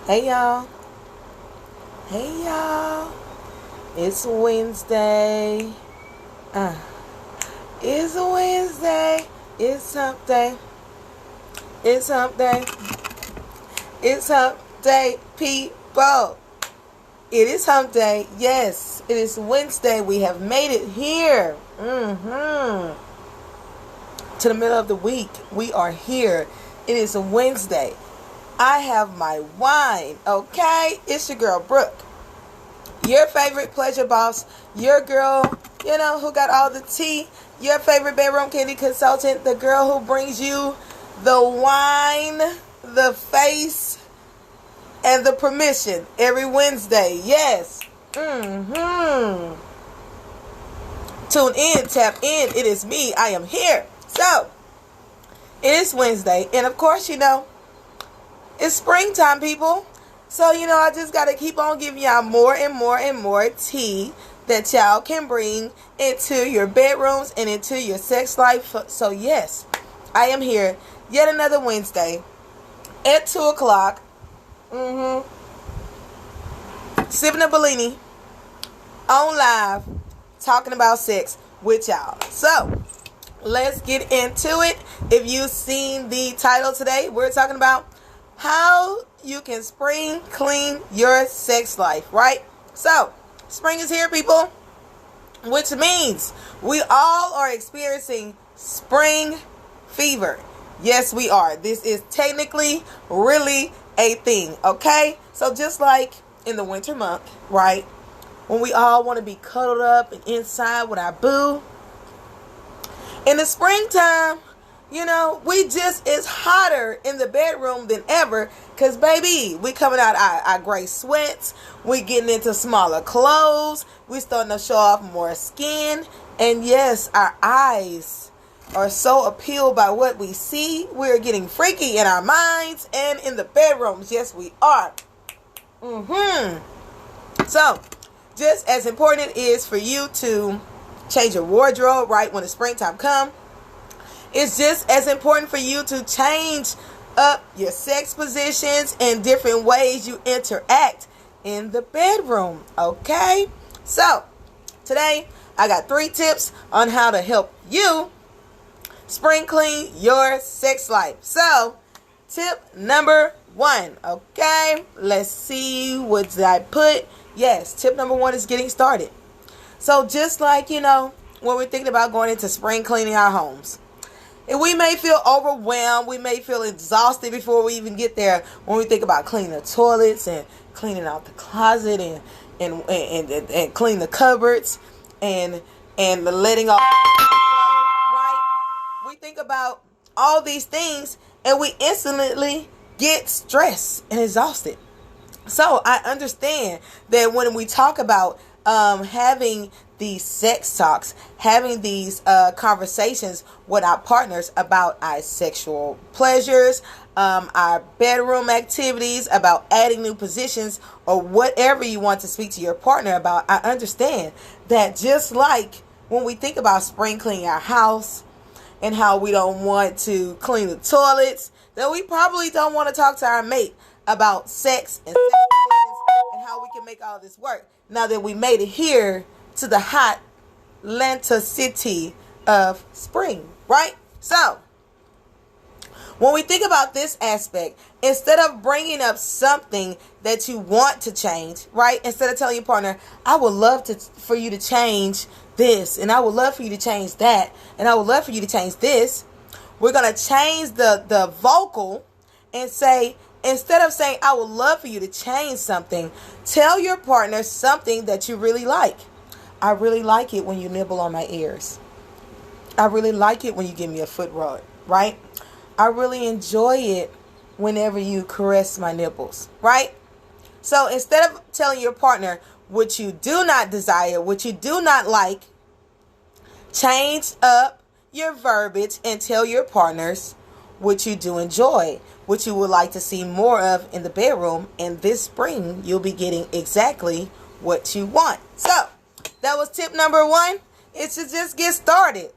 Hey y'all. Hey y'all. It's Wednesday. Uh, it's Wednesday. It's hump day. It's hump day. It's hump day, people. It is hump day. Yes, it is Wednesday. We have made it here. To the middle of the week. We are here. It is a Wednesday. I have my wine, okay? It's your girl, Brooke. Your favorite pleasure boss. Your girl, who got all the tea. Your favorite bedroom candy consultant. The girl who brings you the wine, the face, and the permission every Wednesday. Yes. Tune in, tap in. It is me. I am here. So, it is Wednesday. And of course, it's springtime, people. So, I just got to keep on giving y'all more and more and more tea that y'all can bring into your bedrooms and into your sex life. So, yes, I am here yet another Wednesday at 2 o'clock. Sipping a Bellini on live, talking about sex with y'all. So, let's get into it. If you've seen the title today, we're talking about how you can spring clean your sex life, right? So, spring is here, people, which means we all are experiencing spring fever. Yes, we are. This is technically really a thing, okay? So, just like in the winter month, right, when we all want to be cuddled up and inside with our boo, in the springtime, we just is hotter in the bedroom than ever. Because, baby, we coming out our gray sweats. We getting into smaller clothes. We starting to show off more skin. And, yes, our eyes are so appealed by what we see. We're getting freaky in our minds and in the bedrooms. Yes, we are. So, just as important it is for you to change your wardrobe, right, when the springtime comes, it's just as important for you to change up your sex positions and different ways you interact in the bedroom, okay? So, today, I got 3 tips on how to help you spring clean your sex life. So, tip number 1, okay? Let's see what did I put. Yes, tip number 1 is getting started. So just like, when we're thinking about going into spring cleaning our homes, and we may feel overwhelmed, we may feel exhausted before we even get there when we think about cleaning the toilets and cleaning out the closet and clean the cupboards and letting off, right? We think about all these things and we instantly get stressed and exhausted. So I understand that when we talk about having these sex talks, having these conversations with our partners about our sexual pleasures, our bedroom activities, about adding new positions, or whatever you want to speak to your partner about, I understand that just like when we think about spring cleaning our house and how we don't want to clean the toilets, that we probably don't want to talk to our mate about sex and sex positions and how we can make all this work. Now that we made it here to the hot Atlanta city of spring, right? So, when we think about this aspect, instead of bringing up something that you want to change, right? Instead of telling your partner, I would love for you to change this, and I would love for you to change that, and I would love for you to change this, we're going to change the vocal and say, instead of saying, I would love for you to change something, tell your partner something that you really like. I really like it when you nibble on my ears. I really like it when you give me a foot rub, right? I really enjoy it whenever you caress my nipples, right? So instead of telling your partner what you do not desire, what you do not like, change up your verbiage and tell your partners what you do enjoy, what you would like to see more of in the bedroom. And this spring, you'll be getting exactly what you want. So, that was tip number 1. It's to just get started.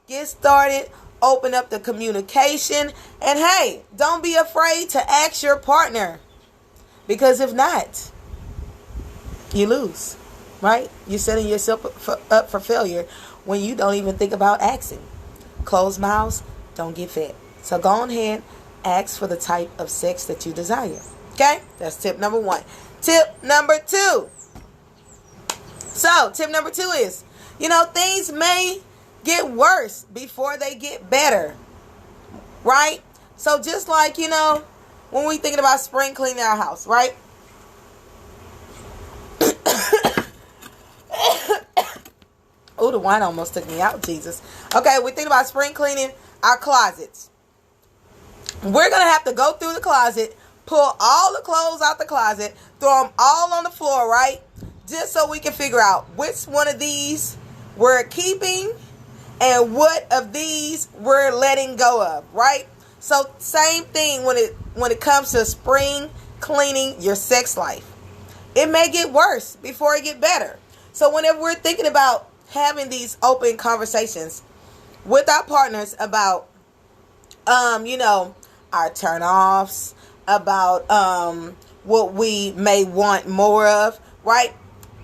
Get started. Open up the communication. And hey, don't be afraid to ask your partner. Because if not, you lose, right? You're setting yourself up for failure when you don't even think about asking. Closed mouths don't get fed. So go on ahead, ask for the type of sex that you desire. Okay? That's tip number 1. Tip number 2. So, tip number 2 is, things may get worse before they get better. Right? So, just like, when we thinking about spring cleaning our house, right? Oh, the wine almost took me out, Jesus. Okay, we think about spring cleaning our closets. We're going to have to go through the closet, pull all the clothes out the closet, throw them all on the floor, right? Just so we can figure out which one of these we're keeping and what of these we're letting go of, right? So same thing when it comes to spring cleaning your sex life. It may get worse before it get better. So whenever we're thinking about having these open conversations with our partners about, our turn-offs, about what we may want more of, right?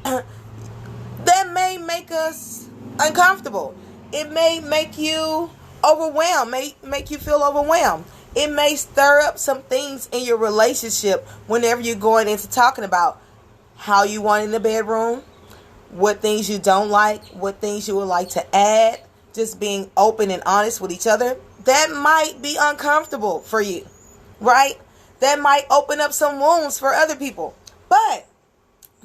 That may make us uncomfortable. It may make you overwhelmed, make you feel overwhelmed. It may stir up some things in your relationship whenever you're going into talking about how you want in the bedroom, what things you don't like, what things you would like to add, just being open and honest with each other. That might be uncomfortable for you, right? That might open up some wounds for other people. But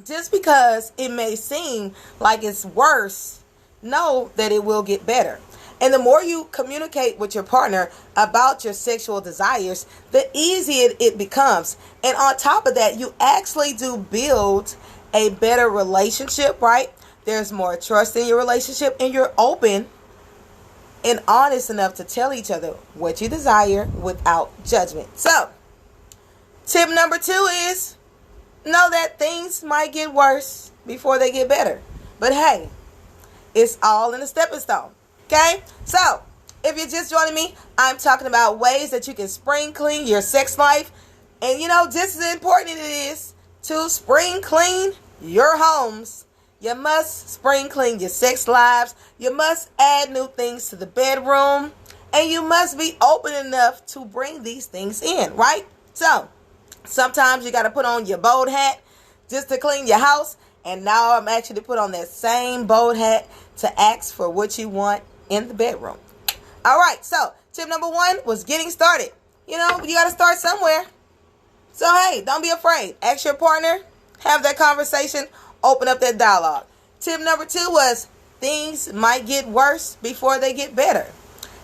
just because it may seem like it's worse, know that it will get better. And the more you communicate with your partner about your sexual desires, the easier it becomes. And on top of that, you actually do build a better relationship, right? There's more trust in your relationship, and you're open and honest enough to tell each other what you desire without judgment. So, tip number 2 is know that things might get worse before they get better. But hey, it's all in a stepping stone. Okay? So, if you're just joining me, I'm talking about ways that you can spring clean your sex life. And just as important it is to spring clean your homes, you must spring clean your sex lives. You must add new things to the bedroom. And you must be open enough to bring these things in, right? So, sometimes you got to put on your bold hat just to clean your house. And now I'm actually put on that same bold hat to ask for what you want in the bedroom. All right, so tip number 1 was getting started. You got to start somewhere. So, hey, don't be afraid. Ask your partner, have that conversation, open up that dialogue. Tip number 2 was things might get worse before they get better.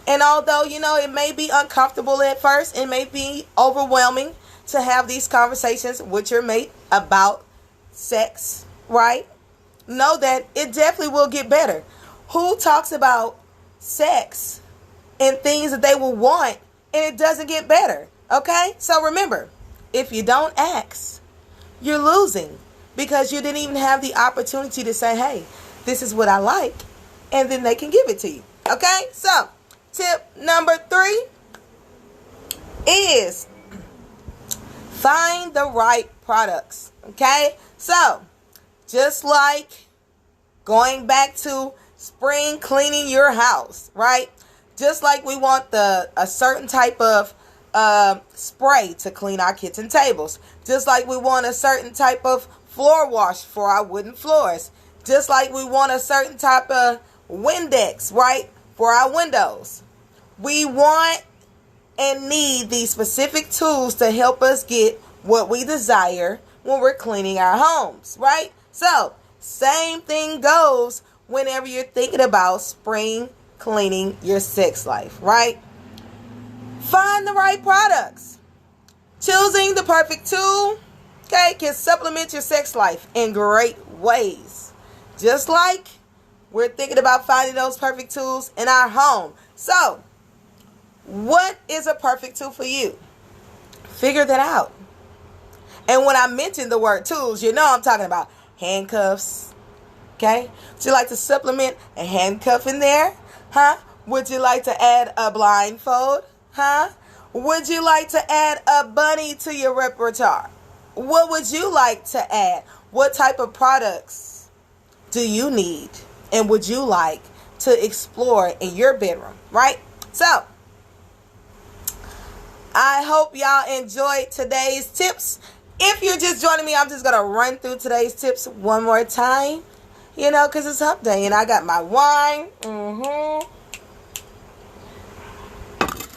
And although, it may be uncomfortable at first, it may be overwhelming to have these conversations with your mate about sex, right? Know that it definitely will get better. Who talks about sex and things that they will want and it doesn't get better? Okay? So remember, if you don't ask, you're losing because you didn't even have the opportunity to say, hey, this is what I like, and then they can give it to you. Okay? So, tip number 3 is find the right products. Okay? So, just like going back to spring cleaning your house, right? Just like we want a certain type of spray to clean our kitchen tables. Just like we want a certain type of floor wash for our wooden floors. Just like we want a certain type of Windex, right? For our windows. We want and need these specific tools to help us get what we desire when we're cleaning our homes, right? So, same thing goes whenever you're thinking about spring cleaning your sex life, right? Find the right products. Choosing the perfect tool, okay, can supplement your sex life in great ways. Just like we're thinking about finding those perfect tools in our home. So, what is a perfect tool for you? Figure that out. And when I mention the word tools, I'm talking about handcuffs. Okay? Would you like to supplement a handcuff in there? Huh? Would you like to add a blindfold? Huh? Would you like to add a bunny to your repertoire? What would you like to add? What type of products do you need and would you like to explore in your bedroom, right? So, I hope y'all enjoyed today's tips. If you're just joining me, I'm just going to run through today's tips one more time, because it's hump day and I got my wine.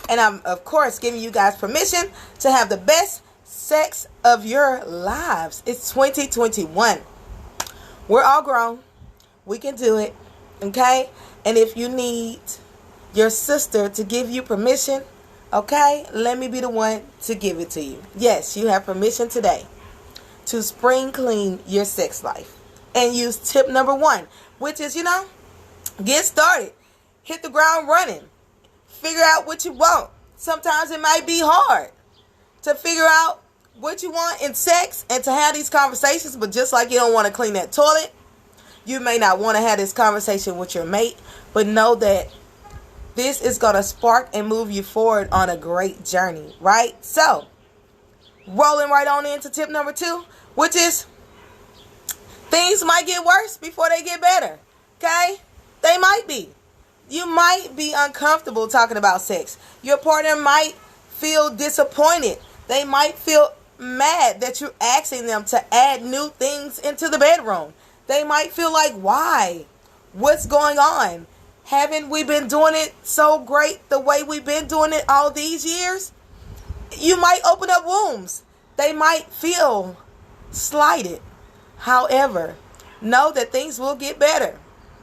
And I'm, of course, giving you guys permission to have the best sex of your lives. It's 2021. We're all grown. We can do it. Okay? And if you need your sister to give you permission, okay, let me be the one to give it to you. Yes, you have permission today to spring clean your sex life. And use tip number 1, which is, get started. Hit the ground running. Figure out what you want. Sometimes it might be hard to figure out what you want in sex and to have these conversations, but just like you don't want to clean that toilet, you may not want to have this conversation with your mate, but know that this is going to spark and move you forward on a great journey, right? So, rolling right on into tip number 2, which is things might get worse before they get better, okay? They might be. You might be uncomfortable talking about sex. Your partner might feel disappointed. They might feel mad that you're asking them to add new things into the bedroom. They might feel like, why? What's going on? Haven't we been doing it so great the way we've been doing it all these years? You might open up wounds. They might feel slighted. However, know that things will get better.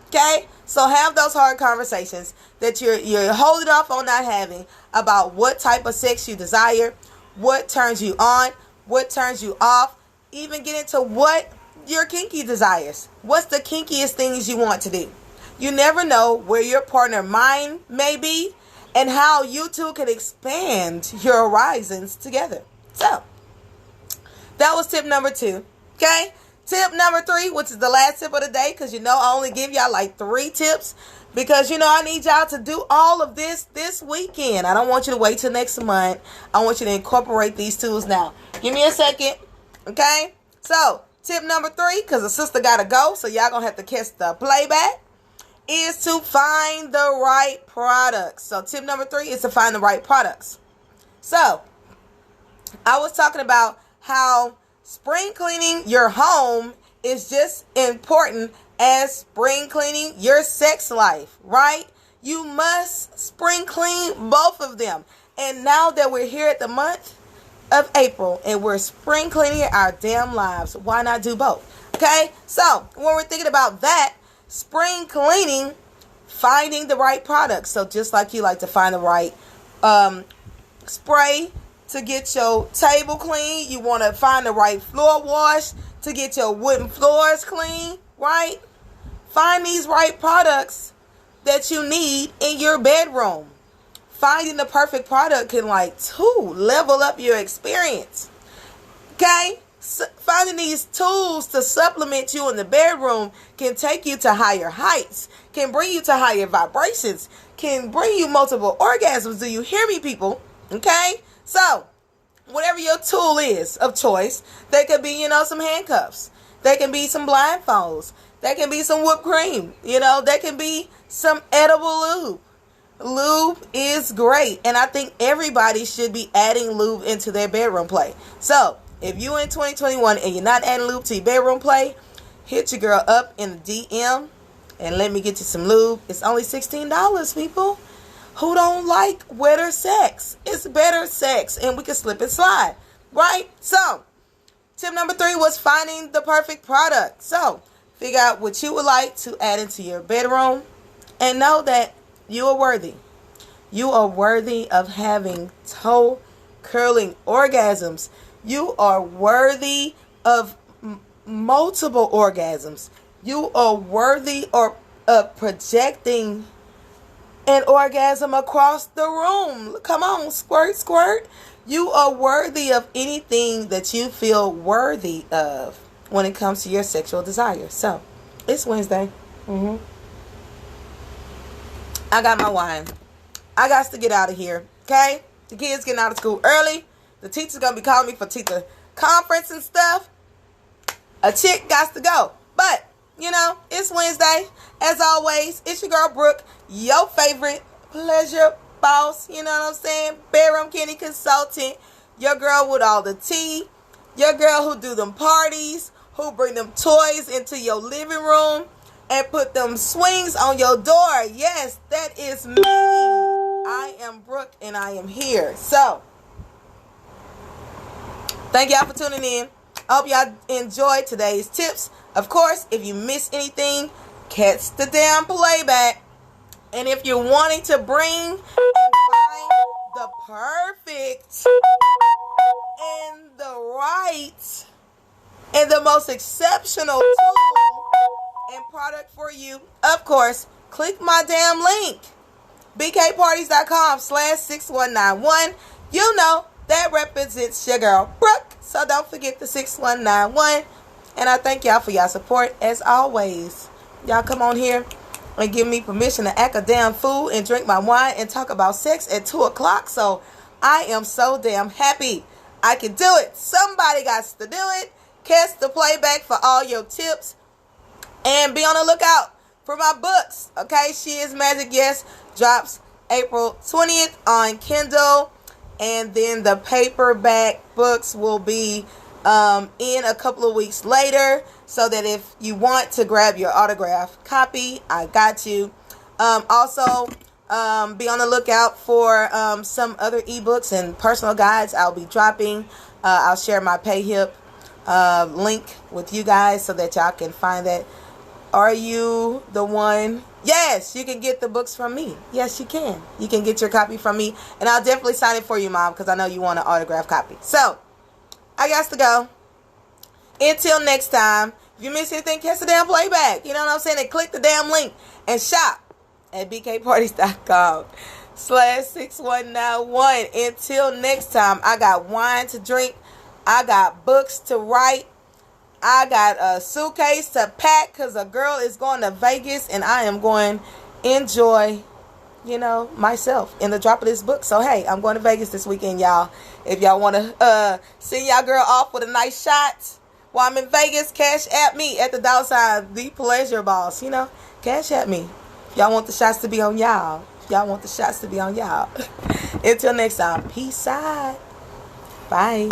Okay? So have those hard conversations that you're holding off on not having about what type of sex you desire, what turns you on, what turns you off, even get into what your kinky desires. What's the kinkiest things you want to do? You never know where your partner mind may be and how you two can expand your horizons together. So, that was tip number 2. Okay? Tip number 3, which is the last tip of the day, because I only give y'all like 3 tips because I need y'all to do all of this weekend. I don't want you to wait till next month. I want you to incorporate these tools now. Give me a second, okay? So, tip number 3, because the sister got to go, so y'all going to have to catch the playback, is to find the right products. So, tip number 3 is to find the right products. So, I was talking about how spring cleaning your home is just important as spring cleaning your sex life, right? You must spring clean both of them. And now that we're here at the month of April and we're spring cleaning our damn lives, why not do both? Okay? So, when we're thinking about that, spring cleaning, finding the right products. So, just like you like to find the right spray to get your table clean, you want to find the right floor wash to get your wooden floors clean, right? Find these right products that you need in your bedroom. Finding the perfect product can level up your experience. Okay? Finding these tools to supplement you in the bedroom can take you to higher heights, can bring you to higher vibrations, can bring you multiple orgasms. Do you hear me, people? Okay? So, whatever your tool is of choice, they could be, some handcuffs. They can be some blindfolds. They can be some whipped cream. They can be some edible lube. Lube is great. And I think everybody should be adding lube into their bedroom play. So, if you in 2021 and you're not adding lube to your bedroom play, hit your girl up in the DM and let me get you some lube. It's only $16, people. Who don't like wetter sex? It's better sex, and we can slip and slide, right? So, tip number 3 was finding the perfect product. So, figure out what you would like to add into your bedroom, and know that you are worthy. You are worthy of having toe-curling orgasms. You are worthy of multiple orgasms. You are worthy of projecting an orgasm across the room. Come on, squirt, squirt. You are worthy of anything that you feel worthy of when it comes to your sexual desire. So, it's Wednesday. I got my wine. I got to get out of here. Okay? The kids getting out of school early. the teacher's going to be calling me for teacher conference and stuff. A chick got to go. But, you know, it's Wednesday. As always, it's your girl, Brooke, your favorite pleasure boss. You know what I'm saying? Barham Kenny Consultant. Your girl with all the tea. Your girl who do them parties. Who bring them toys into your living room. And put them swings on your door. Yes, that is me. I am Brooke and I am here. So, thank y'all for tuning in. I hope y'all enjoyed today's tips. Of course, if you miss anything, catch the damn playback. And if you're wanting to bring and find the perfect and the right and the most exceptional tool and product for you, of course, click my damn link. bkparties.com/6191. You know, that represents your girl, Brooke. So don't forget the 6191. And I thank y'all for y'all support as always. Y'all come on here and give me permission to act a damn fool and drink my wine and talk about sex at 2 o'clock. So I am so damn happy I can do it. Somebody got to do it. Catch the playback for all your tips. And be on the lookout for my books. Okay, She Is Magic, yes, drops April 20th on Kindle. And then the paperback books will be in a couple of weeks later. So that if you want to grab your autographed copy, I got you. Also, be on the lookout for some other ebooks and personal guides I'll be dropping. I'll share my PayHip link with you guys so that y'all can find that. Are you the one? Yes, you can get the books from me. Yes, you can. You can get your copy from me. And I'll definitely sign it for you, Mom, because I know you want an autographed copy. So, I got to go. Until next time, if you miss anything, catch the damn playback. You know what I'm saying? And click the damn link and shop at bkparties.com/6191. Until next time, I got wine to drink. I got books to write. I got a suitcase to pack because a girl is going to Vegas and I am going to enjoy, you know, myself in the drop of this book. So, hey, I'm going to Vegas this weekend, y'all. If y'all want to send y'all girl off with a nice shot while I'm in Vegas, cash at me at the $, the pleasure boss. You know, cash at me. Y'all want the shots to be on y'all. Y'all want the shots to be on y'all. Until next time, peace out. Bye.